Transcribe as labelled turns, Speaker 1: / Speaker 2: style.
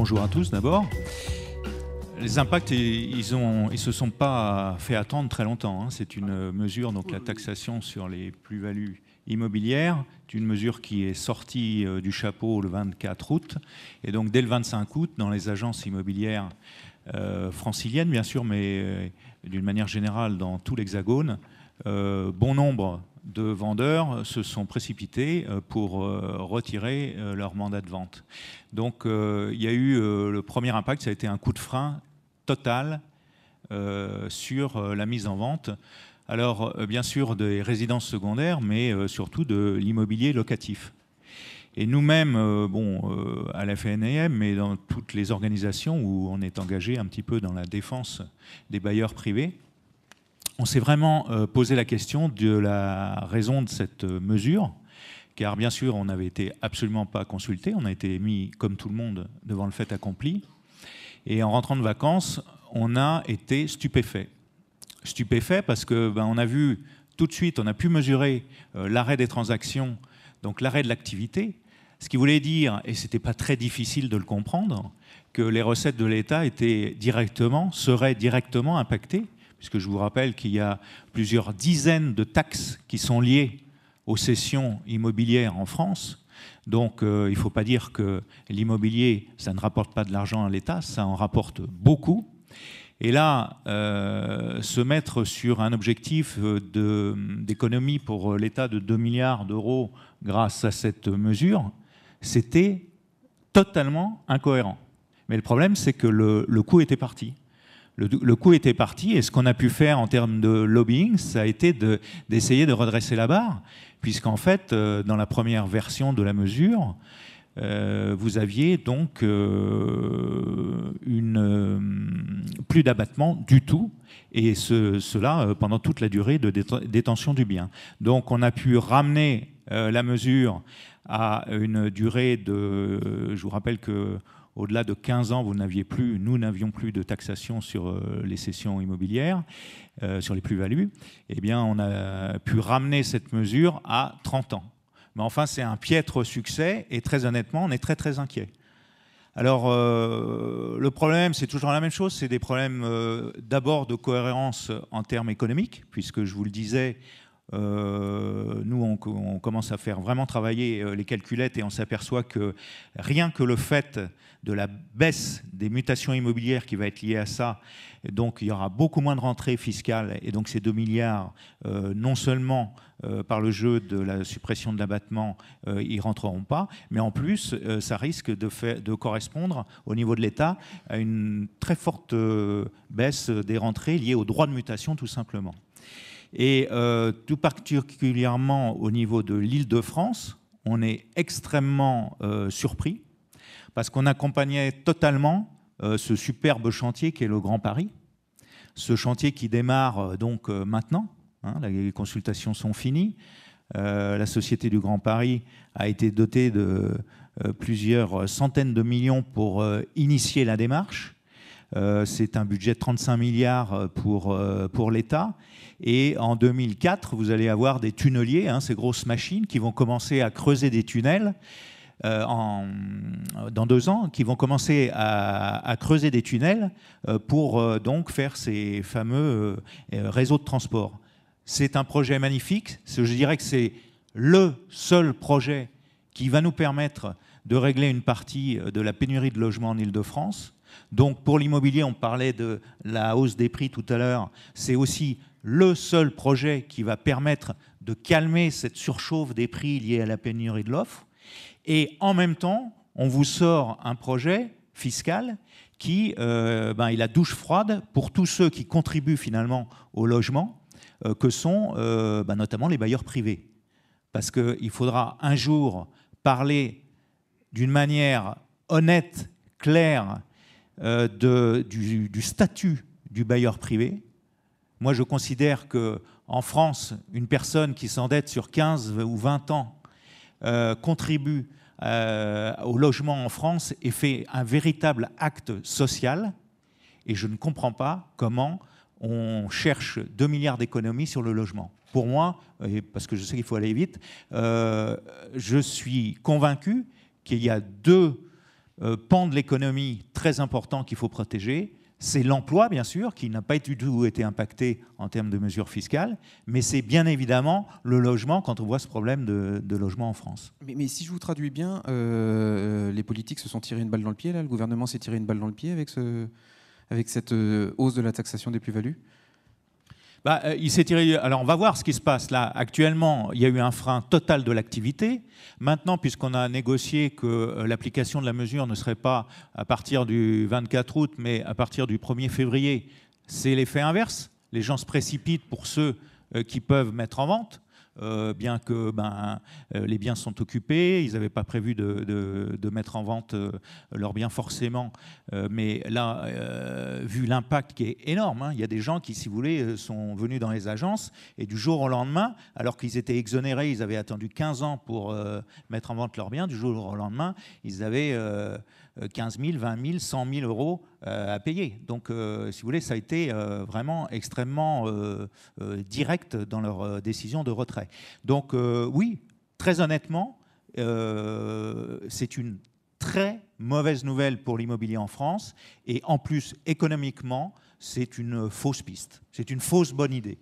Speaker 1: bonjour à tous d'abord. Les impacts, ils se sont pas fait attendre très longtemps. C'est une mesure, donc la taxation sur les plus-values immobilières, c'est une mesure qui est sortie du chapeau le 24 août. Et donc dès le 25 août, dans les agences immobilières franciliennes, bien sûr, mais d'une manière générale dans tout l'Hexagone, bon nombre de vendeurs se sont précipités pour retirer leur mandat de vente. Donc il y a eu le premier impact, ça a été un coup de frein total sur la mise en vente. Alors bien sûr des résidences secondaires, mais surtout de l'immobilier locatif. Et nous-mêmes, à la FNAM, mais dans toutes les organisations où on est engagé un petit peu dans la défense des bailleurs privés, on s'est vraiment posé la question de la raison de cette mesure, car bien sûr, on n'avait été absolument pas consulté, on a été mis, comme tout le monde, devant le fait accompli. Et en rentrant de vacances, on a été stupéfait. Stupéfait parce que on a vu tout de suite, on a pu mesurer l'arrêt des transactions, donc l'arrêt de l'activité, ce qui voulait dire, et ce n'était pas très difficile de le comprendre, que les recettes de l'État seraient directement impactées, puisque je vous rappelle qu'il y a plusieurs dizaines de taxes qui sont liées aux cessions immobilières en France. Donc il ne faut pas dire que l'immobilier, ça ne rapporte pas de l'argent à l'État, ça en rapporte beaucoup. Et là, se mettre sur un objectif d'économie pour l'État de 2 milliards d'euros grâce à cette mesure, c'était totalement incohérent. Mais le problème, c'est que le coup était parti. Le coup était parti, et ce qu'on a pu faire en termes de lobbying, ça a été d'essayer de redresser la barre, puisqu'en fait, dans la première version de la mesure, vous aviez donc plus d'abattement du tout, et cela pendant toute la durée de détention du bien. Donc on a pu ramener la mesure à une durée de... Je vous rappelle que au-delà de 15 ans, nous n'avions plus de taxation sur les cessions immobilières, sur les plus-values. Eh bien, on a pu ramener cette mesure à 30 ans. Mais enfin, c'est un piètre succès et très honnêtement, on est très très inquiet. Alors, le problème, c'est toujours la même chose, c'est des problèmes d'abord de cohérence en termes économiques, puisque je vous le disais, nous, on commence à faire vraiment travailler les calculettes et on s'aperçoit que rien que le fait de la baisse des mutations immobilières qui va être liée à ça, donc il y aura beaucoup moins de rentrées fiscales et donc ces 2 milliards, non seulement par le jeu de la suppression de l'abattement, ils ne rentreront pas, mais en plus, ça risque de correspondre au niveau de l'État à une très forte baisse des rentrées liées au droit de mutation tout simplement. Et tout particulièrement au niveau de l'Île-de-France, on est extrêmement surpris parce qu'on accompagnait totalement ce superbe chantier qui est le Grand Paris. Ce chantier qui démarre donc maintenant, les consultations sont finies. La Société du Grand Paris a été dotée de plusieurs centaines de millions pour initier la démarche. C'est un budget de 35 milliards pour l'État. Et en 2004, vous allez avoir des tunneliers, ces grosses machines, qui vont commencer à creuser des tunnels dans 2 ans, qui vont commencer à creuser des tunnels pour donc faire ces fameux réseaux de transport. C'est un projet magnifique. Je dirais que c'est le seul projet qui va nous permettre de régler une partie de la pénurie de logements en Île-de-France. Donc pour l'immobilier, on parlait de la hausse des prix tout à l'heure, c'est aussi le seul projet qui va permettre de calmer cette surchauffe des prix liée à la pénurie de l'offre. Et en même temps, on vous sort un projet fiscal qui il a douche froide pour tous ceux qui contribuent finalement au logement, que sont notamment les bailleurs privés. Parce qu'il faudra un jour parler d'une manière honnête, claire, du statut du bailleur privé. Moi, je considère qu'en France, une personne qui s'endette sur 15 ou 20 ans contribue au logement en France et fait un véritable acte social. Et je ne comprends pas comment on cherche 2 milliards d'économies sur le logement. Pour moi, et parce que je sais qu'il faut aller vite, je suis convaincu qu'il y a 2 pan de l'économie très important qu'il faut protéger. C'est l'emploi, bien sûr, qui n'a pas du tout été impacté en termes de mesures fiscales, mais c'est bien évidemment le logement quand on voit ce problème de logement en France.
Speaker 2: Mais si je vous traduis bien, les politiques se sont tirés une balle dans le pied, là. Le gouvernement s'est tiré une balle dans le pied avec cette hausse de la taxation des plus-values.
Speaker 1: Il s'est tiré. Alors, on va voir ce qui se passe là. Actuellement, il y a eu un frein total de l'activité. Maintenant, puisqu'on a négocié que l'application de la mesure ne serait pas à partir du 24 août, mais à partir du 1er février, c'est l'effet inverse. Les gens se précipitent pour ceux qui peuvent mettre en vente. Bien que les biens sont occupés, ils n'avaient pas prévu de mettre en vente leurs biens forcément. Mais là, vu l'impact qui est énorme, il y a des gens qui, si vous voulez, sont venus dans les agences et du jour au lendemain, alors qu'ils étaient exonérés, ils avaient attendu 15 ans pour mettre en vente leurs biens, du jour au lendemain, ils avaient 15 000, 20 000, 100 000 euros à payer. Donc, si vous voulez, ça a été vraiment extrêmement direct dans leur décision de retrait. Donc, oui, très honnêtement, c'est une très mauvaise nouvelle pour l'immobilier en France. Et en plus, économiquement, c'est une fausse piste. C'est une fausse bonne idée.